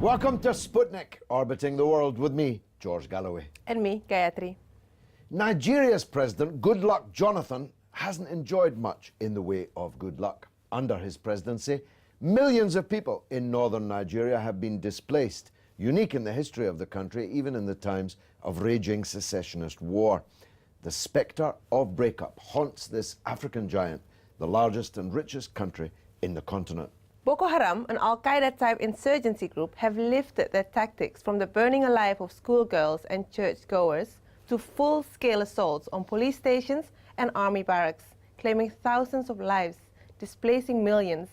Welcome to Sputnik, orbiting the world with me, George Galloway. And me, Gayatri. Nigeria's president, Goodluck Jonathan, hasn't enjoyed much in the way of good luck. Under his presidency, millions of people in northern Nigeria have been displaced, unique in the history of the country, even in the times of raging secessionist war. The spectre of breakup haunts this African giant, the largest and richest country in the continent. Boko Haram, an Al-Qaeda-type insurgency group, have lifted their tactics from the burning alive of schoolgirls and churchgoers to full-scale assaults on police stations and army barracks, claiming thousands of lives, displacing millions,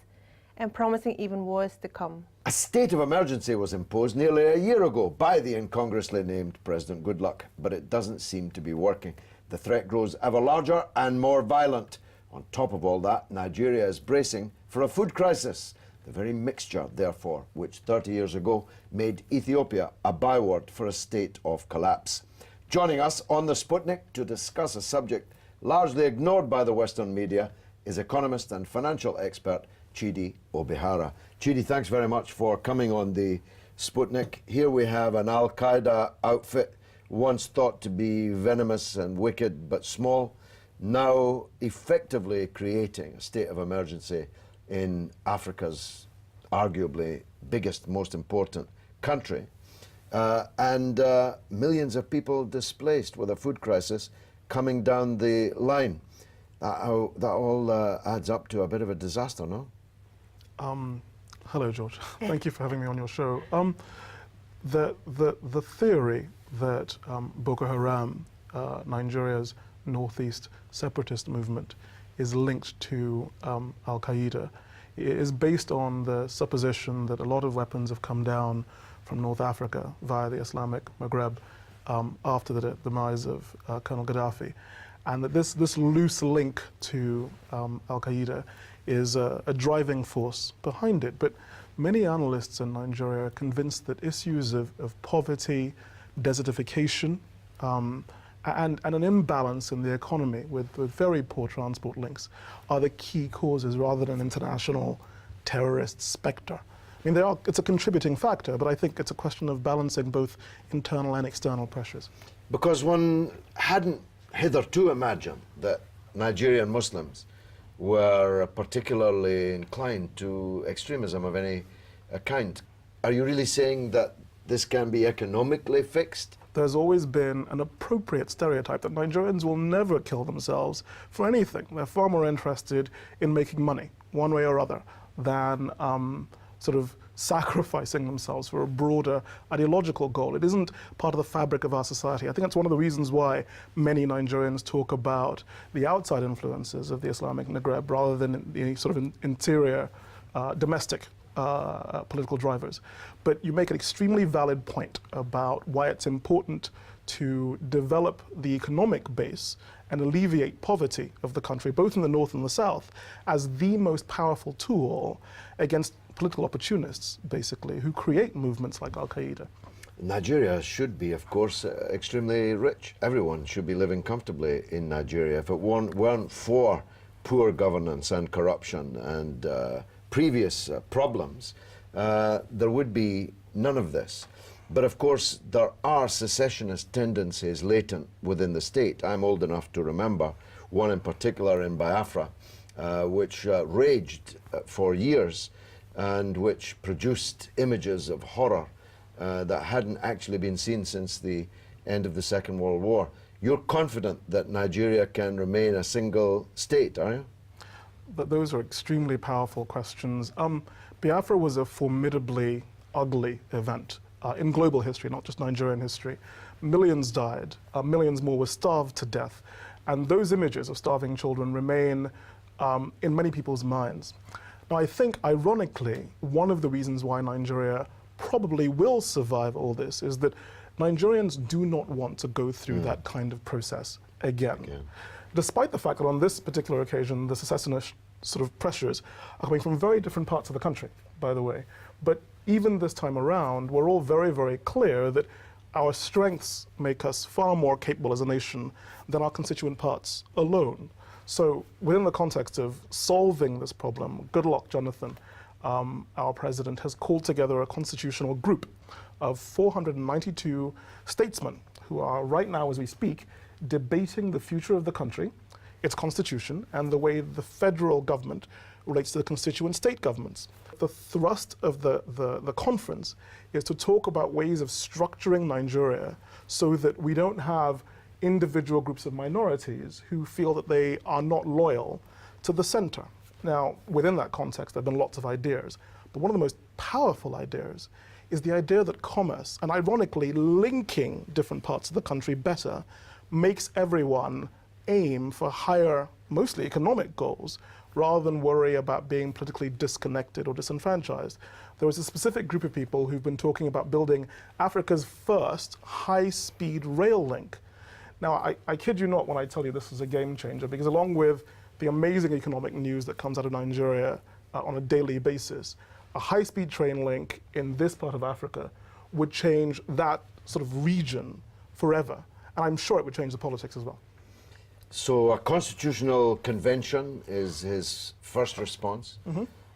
and promising even worse to come. A state of emergency was imposed nearly a year ago by the incongruously named President Goodluck, but it doesn't seem to be working. The threat grows ever larger and more violent. On top of all that, Nigeria is bracing for a food crisis, the very mixture, therefore, which 30 years ago made Ethiopia a byword for a state of collapse. Joining us on the Sputnik to discuss a subject largely ignored by the Western media is economist and financial expert Chidi Obihara. Chidi, thanks very much for coming on the Sputnik. Here we have an Al-Qaeda outfit, once thought to be venomous and wicked but small, now effectively creating a state of emergency in Africa's arguably biggest, most important country, and millions of people displaced with a food crisis coming down the line. That all adds up to a bit of a disaster, no? Hello, George. Thank you for having me on your show. The theory that Boko Haram, Nigeria's northeast separatist movement, is linked to Al-Qaeda is based on the supposition that a lot of weapons have come down from North Africa via the Islamic Maghreb after the demise of Colonel Gaddafi, and that this loose link to Al-Qaeda is a driving force behind it. But many analysts in Nigeria are convinced that issues of poverty, desertification, and an imbalance in the economy with very poor transport links are the key causes rather than an international terrorist spectre. I mean, it's a contributing factor, but I think it's a question of balancing both internal and external pressures. Because one hadn't hitherto imagined that Nigerian Muslims were particularly inclined to extremism of any kind. Are you really saying that this can be economically fixed? There's always been an appropriate stereotype that Nigerians will never kill themselves for anything. They're far more interested in making money, one way or other, than sort of sacrificing themselves for a broader ideological goal. It isn't part of the fabric of our society. I think that's one of the reasons why many Nigerians talk about the outside influences of the Islamic Maghreb rather than the sort of interior, domestic political drivers. But you make an extremely valid point about why it's important to develop the economic base and alleviate poverty of the country, both in the north and the south, as the most powerful tool against political opportunists, basically, who create movements like Al-Qaeda. Nigeria should be, of course, extremely rich. Everyone should be living comfortably in Nigeria. If it weren't for poor governance and corruption and previous problems, there would be none of this. But of course, there are secessionist tendencies latent within the state. I'm old enough to remember one in particular in Biafra, which raged for years and which produced images of horror that hadn't actually been seen since the end of the Second World War. You're confident that Nigeria can remain a single state, are you? But those are extremely powerful questions. Biafra was a formidably ugly event in global history, not just Nigerian history. Millions died, millions more were starved to death, and those images of starving children remain in many people's minds. Now, I think, ironically, one of the reasons why Nigeria probably will survive all this is that Nigerians do not want to go through that kind of process again. Despite the fact that on this particular occasion, the secessionist sort of pressures are coming from very different parts of the country, by the way. But even this time around, we're all very, very clear that our strengths make us far more capable as a nation than our constituent parts alone. So within the context of solving this problem, Goodluck Jonathan, our president, has called together a constitutional group of 492 statesmen who are right now, as we speak, debating the future of the country, its constitution, and the way the federal government relates to the constituent state governments. The thrust of the conference is to talk about ways of structuring Nigeria so that we don't have individual groups of minorities who feel that they are not loyal to the center. Now, within that context, there have been lots of ideas, but one of the most powerful ideas is the idea that commerce, and ironically linking different parts of the country better, makes everyone aim for higher, mostly economic goals, rather than worry about being politically disconnected or disenfranchised. There was a specific group of people who've been talking about building Africa's first high-speed rail link. Now, I kid you not when I tell you this is a game changer, because along with the amazing economic news that comes out of Nigeria on a daily basis, a high-speed train link in this part of Africa would change that sort of region forever. And I'm sure it would change the politics as well. So a constitutional convention is his first response.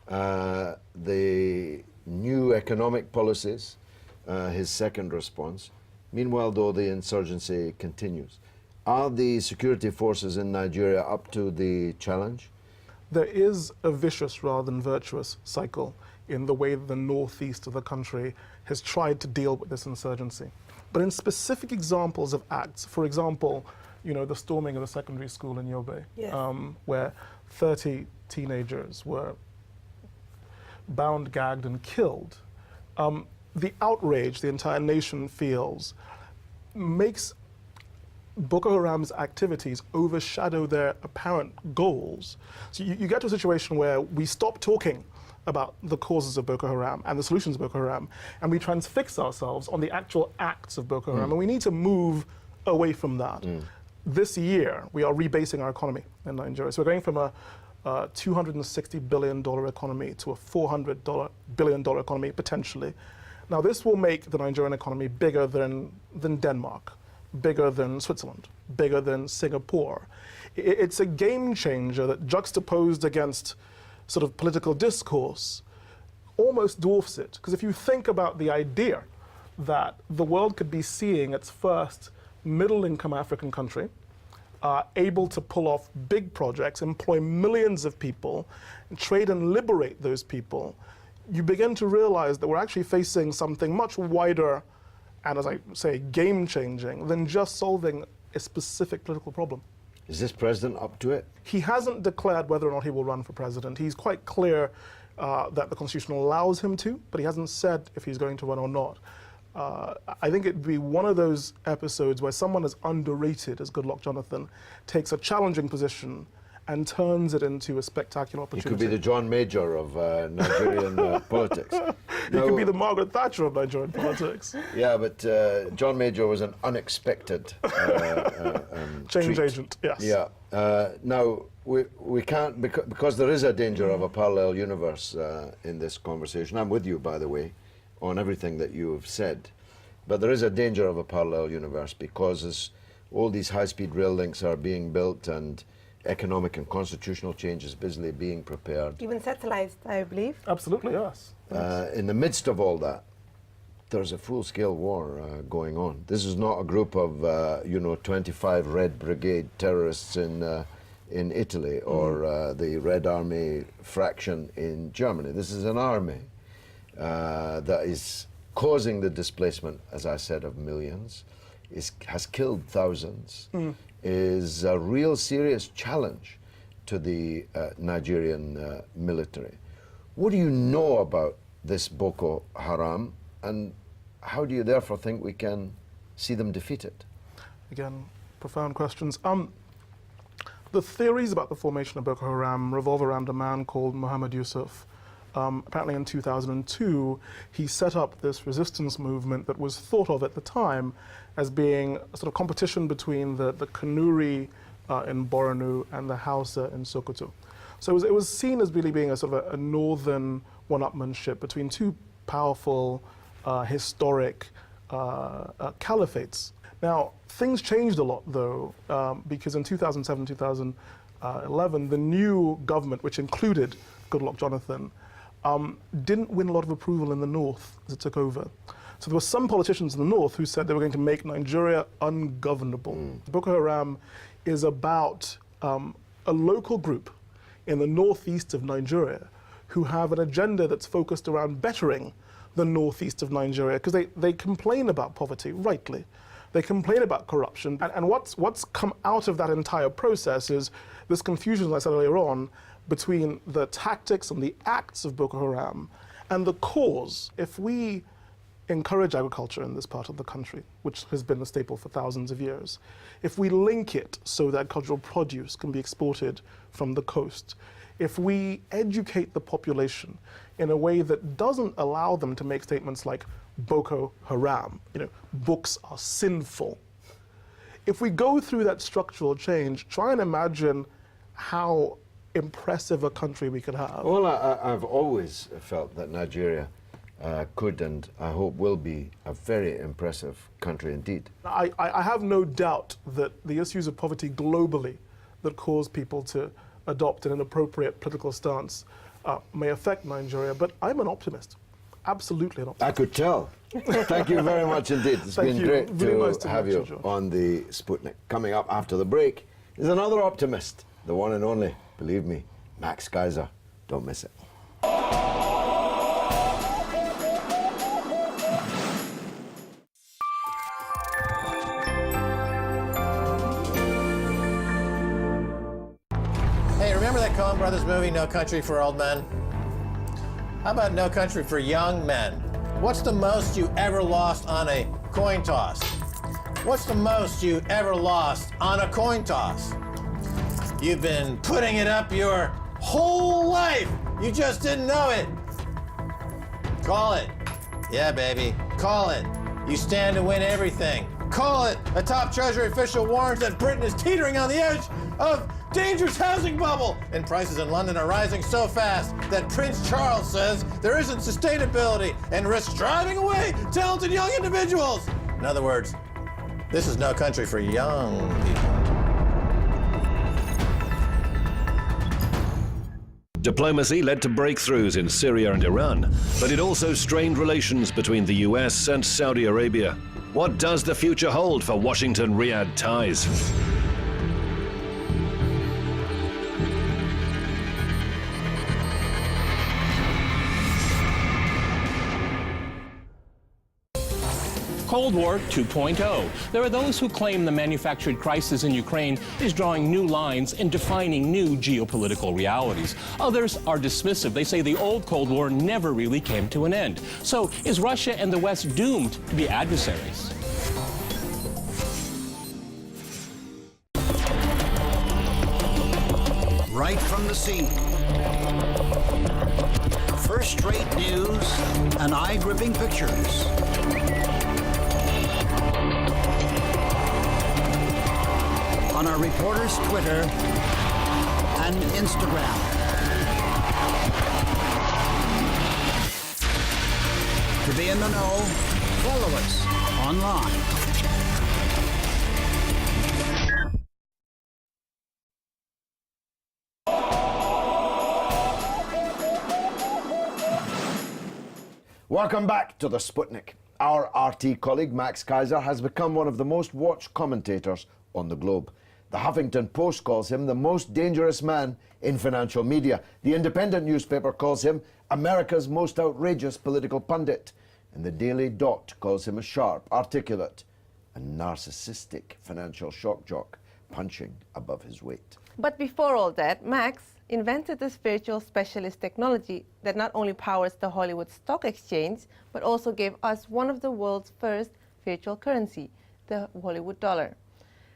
The new economic policies, his second response. Meanwhile, though, the insurgency continues. Are the security forces in Nigeria up to the challenge? There is a vicious rather than virtuous cycle in the way that the northeast of the country has tried to deal with this insurgency. But in specific examples of acts, for example, you know, the storming of a secondary school in Yobe, where 30 teenagers were bound, gagged, and killed. The outrage the entire nation feels makes Boko Haram's activities overshadow their apparent goals. So you get to a situation where we stop talking about the causes of Boko Haram and the solutions of Boko Haram, and we transfix ourselves on the actual acts of Boko Haram, and we need to move away from that. This year, we are rebasing our economy in Nigeria. So we're going from a $260 billion economy to a $400 billion economy, potentially. Now, this will make the Nigerian economy bigger than Denmark, bigger than Switzerland, bigger than Singapore. It's a game changer that, juxtaposed against sort of political discourse, almost dwarfs it. Because if you think about the idea that the world could be seeing its first middle-income African country, able to pull off big projects, employ millions of people, and trade and liberate those people, you begin to realize that we're actually facing something much wider and, as I say, game-changing than just solving a specific political problem. Is this president up to it? He hasn't declared whether or not he will run for president. He's quite clear that the Constitution allows him to, but he hasn't said if he's going to run or not. I think it'd be one of those episodes where someone as underrated as Goodluck Jonathan takes a challenging position and turns it into a spectacular opportunity. He could be the John Major of Nigerian politics. He could be the Margaret Thatcher of Nigerian politics. Yeah, but John Major was an unexpected change treat. agent, yes. Yeah. Now, we can't, because there is a danger of a parallel universe in this conversation. I'm with you, by the way, on everything that you have said. But there is a danger of a parallel universe because as all these high-speed rail links are being built and economic and constitutional changes busily being prepared. Even satellites, I believe. Absolutely, yes. In the midst of all that, there's a full-scale war going on. This is not a group of, 25 Red Brigade terrorists in Italy or the Red Army fraction in Germany. This is an army that is causing the displacement, as I said, of millions, has killed thousands, is a real serious challenge to the Nigerian military. What do you know about this Boko Haram, and how do you therefore think we can see them defeated? Again, profound questions. The theories about the formation of Boko Haram revolve around a man called Muhammad Yusuf. Apparently in 2002, he set up this resistance movement that was thought of at the time as being a sort of competition between the Kanuri in Borno and the Hausa in Sokoto. So it was seen as really being a sort of a northern one-upmanship between two powerful, historic caliphates. Now, things changed a lot, though, because in 2007, 2011, the new government, which included Goodluck Jonathan, didn't win a lot of approval in the north as it took over. So there were some politicians in the north who said they were going to make Nigeria ungovernable. Boko Haram is about a local group in the northeast of Nigeria who have an agenda that's focused around bettering the northeast of Nigeria, because they complain about poverty, rightly. They complain about corruption, and what's come out of that entire process is this confusion, as I said earlier on, between the tactics and the acts of Boko Haram and the cause. If we encourage agriculture in this part of the country, which has been a staple for thousands of years, if we link it so that agricultural produce can be exported from the coast, if we educate the population in a way that doesn't allow them to make statements like Boko Haram, books are sinful. If we go through that structural change, try and imagine how impressive a country we could have. Well, I've always felt that Nigeria could and I hope will be a very impressive country indeed. I have no doubt that the issues of poverty globally that cause people to adopt an inappropriate political stance may affect Nigeria, but I'm an optimist. Absolutely an optimist. I could tell. Thank you very much indeed. It's been great really nice to have meet you George. on the Sputnik. Coming up after the break is another optimist, the one and only, believe me, Max Kaiser. Don't miss it. Hey, remember that Coen Brothers movie, No Country for Old Men? How about No Country for Young Men? What's the most you ever lost on a coin toss? What's the most you ever lost on a coin toss? You've been putting it up your whole life. You just didn't know it. Call it. Yeah, baby, call it. You stand to win everything. Call it. A top Treasury official warns that Britain is teetering on the edge of dangerous housing bubble, and prices in London are rising so fast that Prince Charles says there isn't sustainability and risks driving away talented young individuals. In other words, this is no country for young people. Diplomacy led to breakthroughs in Syria and Iran, but it also strained relations between the US and Saudi Arabia. What does the future hold for Washington-Riyadh ties? Cold War 2.0. There are those who claim the manufactured crisis in Ukraine is drawing new lines and defining new geopolitical realities. Others are dismissive. They say the old Cold War never really came to an end. So is Russia and the West doomed to be adversaries? Right from the scene. First-rate news and eye-gripping pictures. On our reporters' Twitter and Instagram. To be in the know, follow us online. Welcome back to the Sputnik. Our RT colleague Max Kaiser has become one of the most watched commentators on the globe. The Huffington Post calls him the most dangerous man in financial media. The Independent newspaper calls him America's most outrageous political pundit. And the Daily Dot calls him a sharp, articulate, and narcissistic financial shock jock, punching above his weight. But before all that, Max invented this virtual specialist technology that not only powers the Hollywood Stock Exchange, but also gave us one of the world's first virtual currency, the Hollywood dollar.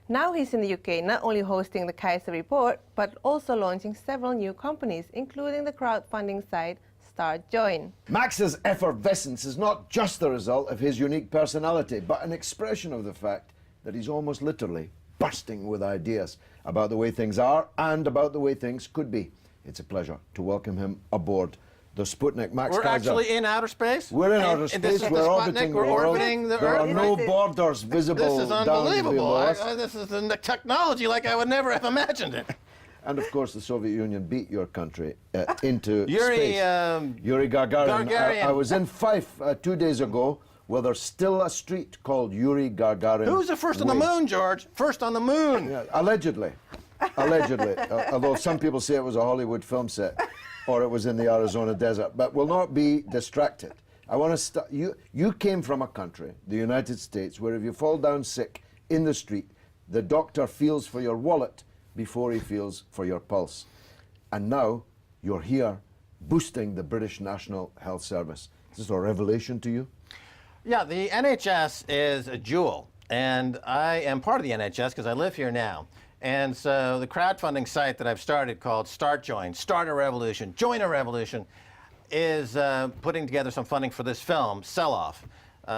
Now he's in the UK, not only hosting the Kaiser Report, but also launching several new companies, including the crowdfunding site StartJoin. Max's effervescence is not just the result of his unique personality, but an expression of the fact that he's almost literally bursting with ideas about the way things are and about the way things could be. It's a pleasure to welcome him aboard the Sputnik. Max We're Kaiser. actually in outer space? We're in And- outer and space. this is the We're Sputnik, orbiting the we're world. orbiting the There are Earth? no borders visible This is down unbelievable. below us. This is the technology like I would never have imagined it. And of course, the Soviet Union beat your country into Yuri, space. Yuri Gagarin. Gagarin. I was in Fife 2 days ago, where there's still a street called Yuri Gagarin. Who's the first on the Way. moon, George? First on the moon. Yeah, allegedly. Allegedly. Although some people say it was a Hollywood film set or it was in the Arizona desert. But we'll not be distracted. I want to start. You came from a country, the United States, where if you fall down sick in the street, the doctor feels for your wallet before he feels for your pulse. And now you're here boosting the British National Health Service. Is this a revelation to you? Yeah, the NHS is a jewel, and I am part of the NHS because I live here now. And so the crowdfunding site that I've started called StartJoin, Start a Revolution, Join a Revolution, is putting together some funding for this film, Sell Off,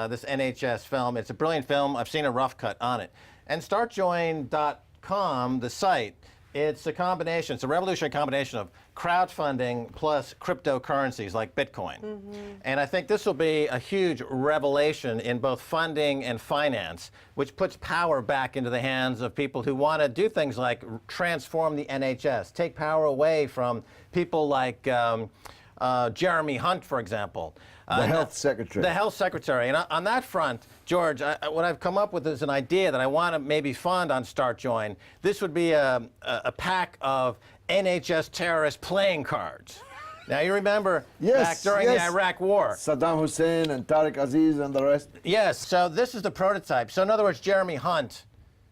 this NHS film. It's a brilliant film. I've seen a rough cut on it. And StartJoin.com, the site, it's a combination, it's a revolutionary combination of crowdfunding plus cryptocurrencies like Bitcoin. And I think this will be a huge revelation in both funding and finance, which puts power back into the hands of people who want to do things like transform the NHS, take power away from people like Jeremy Hunt, for example. The health secretary. The health secretary. And on that front, George, what I've come up with is an idea that I want to maybe fund on StartJoin. This would be a pack of NHS terrorist playing cards. Now, you remember back during the Iraq War. Saddam Hussein and Tariq Aziz and the rest. Yes, so this is the prototype. So in other words, Jeremy Hunt,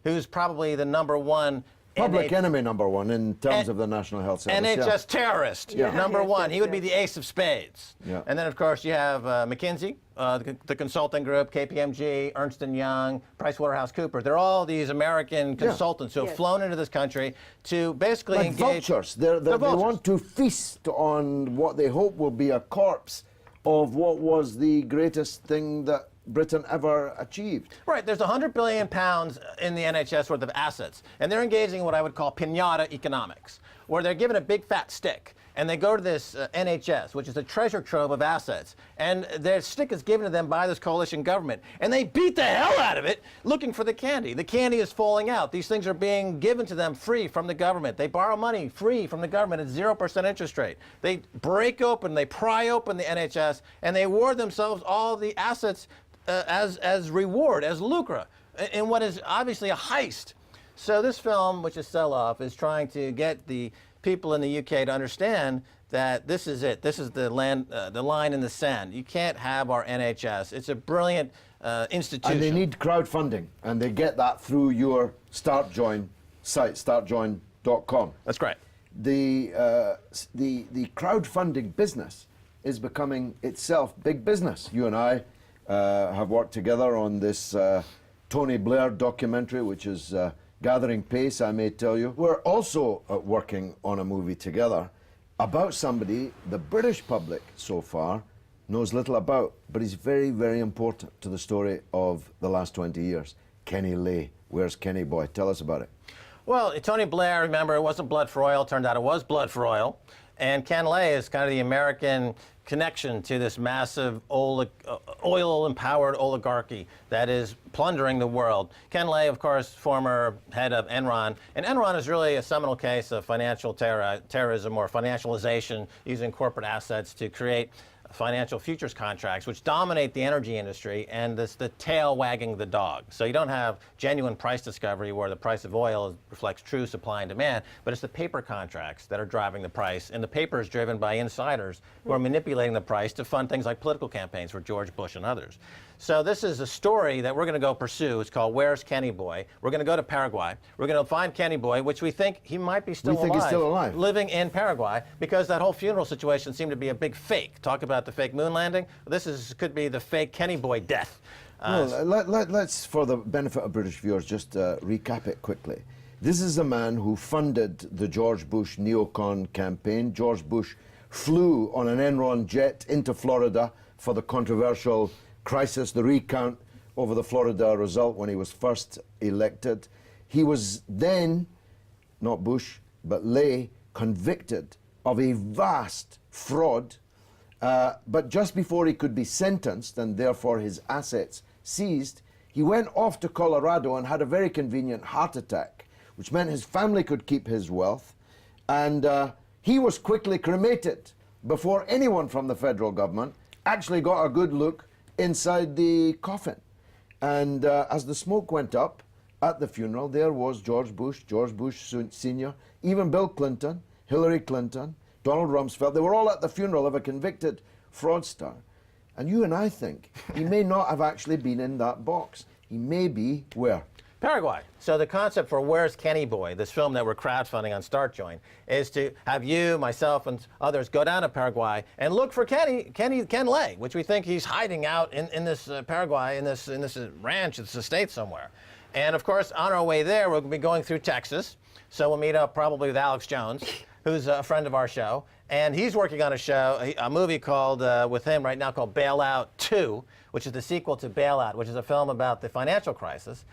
who's probably the #1 Public enemy #1 in terms of the National Health Service. NHS terrorist, #1. He would be the ace of spades. Yeah. And then, of course, you have McKinsey, the consulting group, KPMG, Ernst & Young, PricewaterhouseCoopers. They're all these American consultants who have flown into this country to basically Like engage... vultures. They vultures. want to feast on what they hope will be a corpse of what was the greatest thing that Britain ever achieved. Right, there's 100 billion pounds in the NHS worth of assets, and they're engaging in what I would call piñata economics, where they're given a big fat stick, and they go to this NHS, which is a treasure trove of assets, and their stick is given to them by this coalition government, and they beat the hell out of it looking for the candy. The candy is falling out. These things are being given to them free from the government. They borrow money free from the government at 0% interest rate. They break open, they pry open the NHS, and they award themselves all the assets as reward, as lucre, in what is obviously a heist. So this film, which is Sell Off, is trying to get the people in the UK to understand that this is it. This is the line in the sand. You can't have our NHS. It's a brilliant institution. And they need crowdfunding, and they get that through your StartJoin site, startjoin.com. That's great. The crowdfunding business is becoming itself big business. You and I have worked together on this Tony Blair documentary, which is gathering pace, I may tell you. We're also working on a movie together about somebody the British public so far knows little about, but he's very, very important to the story of the last 20 years. Kenny Lay. Where's Kenny Boy? Tell us about it. Well, Tony Blair, remember, it wasn't blood for oil. Turned out it was blood for oil. And Ken Lay is kind of the American connection to this massive oil-empowered oligarchy that is plundering the world. Ken Lay, of course, former head of Enron. And Enron is really a seminal case of financial terrorism or financialization using corporate assets to create financial futures contracts, which dominate the energy industry, and the tail wagging the dog. So you don't have genuine price discovery where the price of oil reflects true supply and demand, but it's the paper contracts that are driving the price, and the paper is driven by insiders who are manipulating the price to fund things like political campaigns for George Bush and others. So this is a story that we're going to go pursue. It's called Where's Kenny Boy? We're going to go to Paraguay. We're going to find Kenny Boy, which we think he might be still alive. We think he's still alive. Living in Paraguay, because that whole funeral situation seemed to be a big fake. Talk about the fake moon landing. This could be the fake Kenny Boy death. Well, let's, for the benefit of British viewers, just recap it quickly. This is a man who funded the George Bush neocon campaign. George Bush flew on an Enron jet into Florida for the controversial crisis, the recount over the Florida result when he was first elected. He was then, not Bush, but Lay, convicted of a vast fraud, but just before he could be sentenced and therefore his assets seized, he went off to Colorado and had a very convenient heart attack, which meant his family could keep his wealth, and he was quickly cremated before anyone from the federal government actually got a good look inside the coffin. And as the smoke went up at the funeral, there was George Bush Sr., even Bill Clinton, Hillary Clinton, Donald Rumsfeld. They were all at the funeral of a convicted fraudster. And you and I think he may not have actually been in that box. He may be where? Paraguay. So the concept for Where's Kenny Boy, this film that we're crowdfunding on StartJoin, is to have you, myself, and others go down to Paraguay and look for Ken Lay, which we think he's hiding out in this Paraguay, in this ranch, this estate somewhere. And of course, on our way there, we'll be going through Texas. So we'll meet up probably with Alex Jones, who's a friend of our show. And he's working on a movie called, with him right now, called Bailout 2, which is the sequel to Bailout, which is a film about the financial crisis.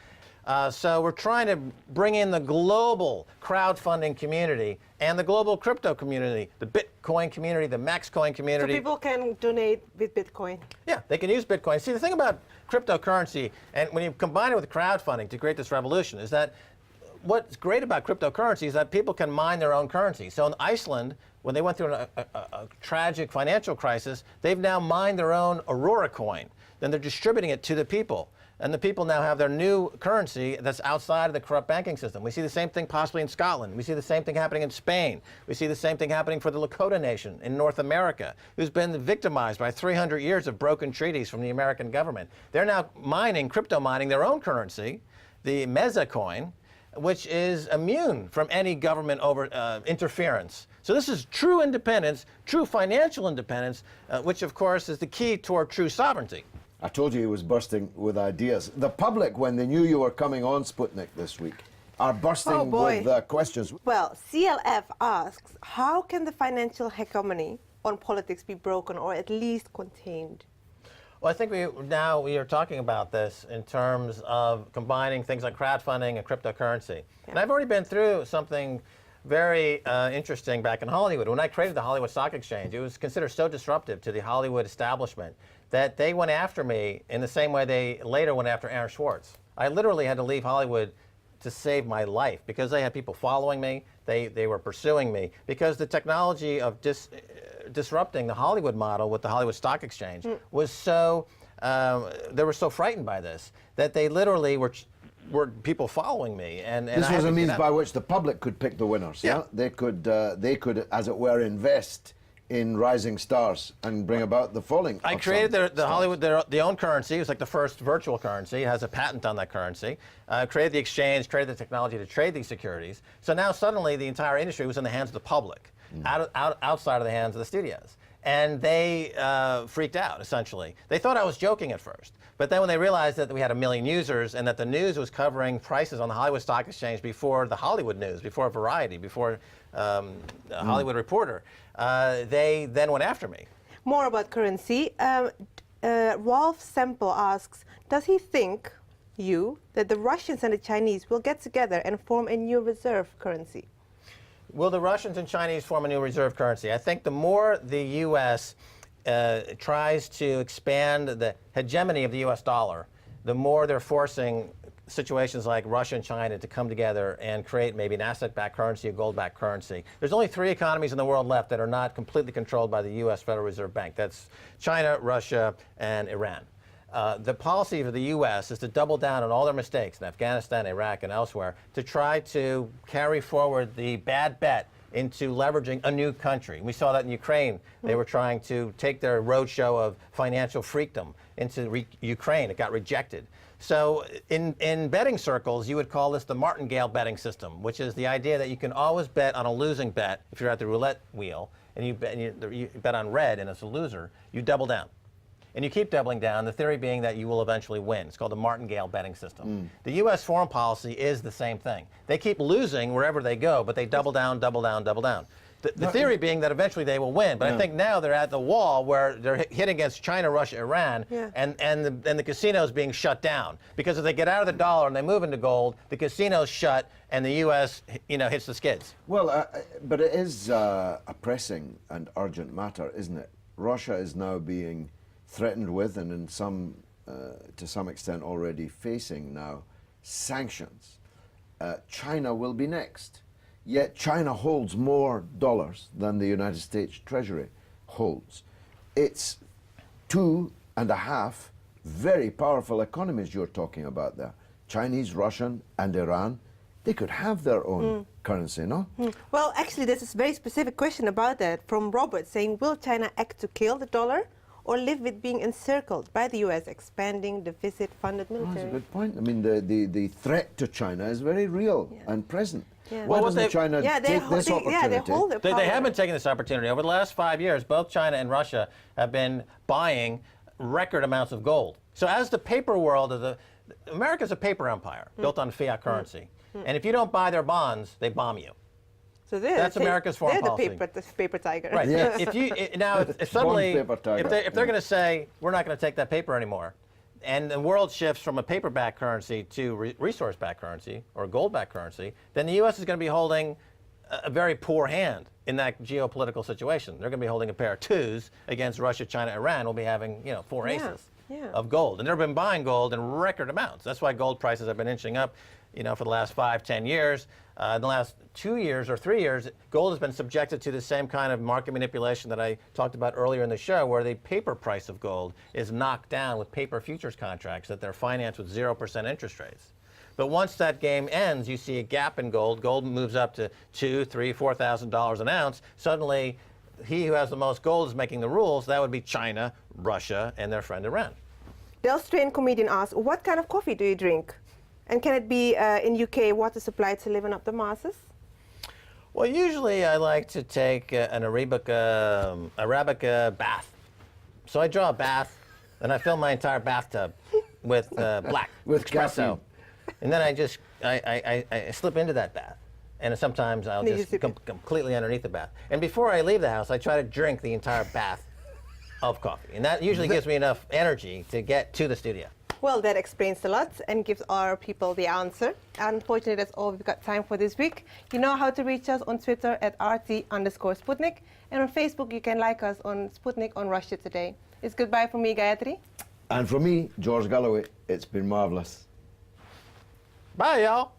So we're trying to bring in the global crowdfunding community and the global crypto community, the Bitcoin community, the Maxcoin community. So people can donate with Bitcoin? Yeah, they can use Bitcoin. See, the thing about cryptocurrency, and when you combine it with crowdfunding to create this revolution, is that what's great about cryptocurrency is that people can mine their own currency. So in Iceland, when they went through a tragic financial crisis, they've now mined their own Aurora coin. Then they're distributing it to the people. And the people now have their new currency that's outside of the corrupt banking system. We see the same thing possibly in Scotland. We see the same thing happening in Spain. We see the same thing happening for the Lakota Nation in North America, who's been victimized by 300 years of broken treaties from the American government. They're now crypto mining their own currency, the Mesa coin, which is immune from any government interference. So this is true independence, true financial independence, which of course is the key toward true sovereignty. I told you he was bursting with ideas. The public, when they knew you were coming on Sputnik this week, are bursting with questions. Well, CLF asks, how can the financial hegemony on politics be broken or at least contained? Well, I think we are talking about this in terms of combining things like crowdfunding and cryptocurrency. Yeah. And I've already been through something very interesting back in Hollywood. When I created the Hollywood Stock Exchange, it was considered so disruptive to the Hollywood establishment that they went after me in the same way they later went after Aaron Swartz. I literally had to leave Hollywood to save my life because they had people following me, they were pursuing me, because the technology of disrupting the Hollywood model with the Hollywood Stock Exchange was so, they were so frightened by this that they literally were people following me. And this was a means by which the public could pick the winners, yeah? They could, as it were, invest in rising stars and bring about the falling. I created the Hollywood, their own currency. It was like the first virtual currency. It has a patent on that currency. Created the exchange, created the technology to trade these securities. So now suddenly the entire industry was in the hands of the public, outside of the hands of the studios. And they freaked out, essentially. They thought I was joking at first. But then when they realized that we had 1 million users and that the news was covering prices on the Hollywood Stock Exchange before the Hollywood News, before Variety, before Hollywood Reporter, they then went after me. More about currency. Rolf Semple asks, does he think, that the Russians and the Chinese will get together and form a new reserve currency? Will the Russians and Chinese form a new reserve currency? I think the more the U.S. Tries to expand the hegemony of the U.S. dollar, the more they're forcing situations like Russia and China to come together and create maybe an asset-backed currency, a gold-backed currency. There's only 3 economies in the world left that are not completely controlled by the U.S. Federal Reserve Bank. That's China, Russia, and Iran. The policy of the U.S. is to double down on all their mistakes in Afghanistan, Iraq, and elsewhere to try to carry forward the bad bet into leveraging a new country. We saw that in Ukraine. They were trying to take their roadshow of financial freakdom into Ukraine. It got rejected. So in betting circles, you would call this the martingale betting system, which is the idea that you can always bet on a losing bet. If you're at the roulette wheel and you bet on red and it's a loser, you double down. and you keep doubling down, the theory being that you will eventually win. It's called the martingale betting system. The U.S. foreign policy is the same thing. They keep losing wherever they go, but they double down, double down, double down. The theory being that eventually they will win, but I think now they're at the wall where they're hitting against China, Russia, Iran, and the casinos being shut down. Because if they get out of the dollar and they move into gold, the casinos shut and the U.S. hits the skids. Well, but it is a pressing and urgent matter, isn't it? Russia is now being threatened with, and in to some extent already facing now, sanctions. China will be next. Yet China holds more dollars than the United States Treasury holds. It's 2.5 very powerful economies you're talking about there. Chinese, Russian, and Iran. They could have their own currency, no? Well, actually, there's a very specific question about that from Robert saying, will China act to kill the dollar or live with being encircled by the U.S. expanding deficit-funded military? That's a good point. I mean, the threat to China is very real and present. Yeah. Why Well, doesn't China take this opportunity? Yeah, they hold their power. They have been taking this opportunity. Over the last 5 years, both China and Russia have been buying record amounts of gold. So as the paper world of America's a paper empire built on fiat currency. And if you don't buy their bonds, they bomb you. So That's America's foreign policy. They're the paper tiger. Right. Yes. If suddenly, paper tiger. if they're going to say we're not going to take that paper anymore, and the world shifts from a paper-backed currency to resource-backed currency or gold-backed currency, then the U.S. is going to be holding a very poor hand in that geopolitical situation. They're going to be holding a pair of twos against Russia, China, Iran. We'll be having 4 aces of gold, and they've been buying gold in record amounts. That's why gold prices have been inching up, for the last 5-10 years. In the last 2 years or 3 years, gold has been subjected to the same kind of market manipulation that I talked about earlier in the show, where the paper price of gold is knocked down with paper futures contracts that they're financed with 0% interest rates. But once that game ends, you see a gap in gold. Gold moves up to $2,000, $3,000, $4,000 an ounce. Suddenly, he who has the most gold is making the rules. That would be China, Russia, and their friend Iran. Del Strain comedian asks, what kind of coffee do you drink? And can it be in UK water supply to liven up the masses? Well, usually I like to take an Arabica bath. So I draw a bath, and I fill my entire bathtub with black With espresso. caffeine. And then I slip into that bath. And sometimes I'll You just sip it. completely underneath the bath. And before I leave the house, I try to drink the entire bath of coffee. And that usually gives me enough energy to get to the studio. Well, that explains a lot and gives our people the answer. Unfortunately, that's all we've got time for this week. You know how to reach us on Twitter at @RT_Sputnik. And on Facebook, you can like us on Sputnik on Russia Today. It's goodbye from me, Gayatri. And from me, George Galloway, it's been marvellous. Bye, y'all.